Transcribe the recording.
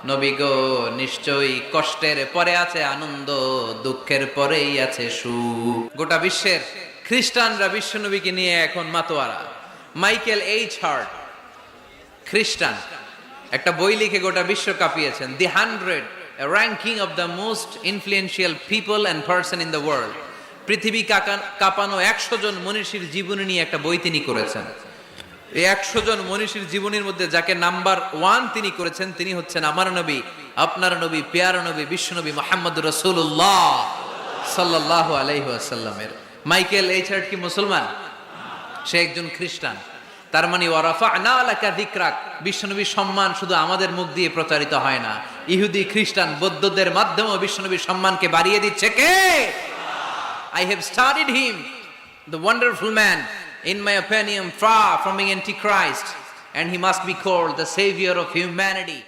নবী গো নিশ্চয়ই কষ্টের পরে আছে আনন্দ, দুঃখের পরেই আছে সুখ। গোটা বিশ্বের খ্রিস্টানরা বিশ্ব নবীকে নিয়ে এখন মাতোয়ারা। মাইকেল এইচ হার্ট খ্রিস্টান, একটা বই লিখে গোটা বিশ্ব কাঁপিয়েছেন, দি 100 ranking of the most influential people and person in the world. পৃথিবী কাঁপানো 100 জন মনীষীর জীবনী নিয়ে একটা বই তিনি করেছেন। এই 100 জন মনীষীর জীবনীর মধ্যে যাকে নাম্বার 1 তিনি করেছেন, তিনি হচ্ছেন আমার নবী, আপনার নবী, প্যারা নবী, বিশ্ব নবী মুহাম্মদুর রাসূলুল্লাহ সাল্লাল্লাহু আলাইহি ওয়াসাল্লামের। মাইকেল এইচ হার্ট কি মুসলমান? সে একজন খ্রিস্টান। তার মানে ওয়ারাফা'না লাকা যিকরাক, বিশ্বনবীর সম্মান শুধু আমাদের মুখ দিয়ে প্রচারিত হয় না, ইহুদি খ্রিস্টান বৌদ্ধদের মাধ্যমেও বিশ্বনবীর সম্মানকে বাড়িয়ে দিচ্ছে কে? I have studied him, the wonderful man, in my opinion far from being antichrist, and he must be called the savior of humanity.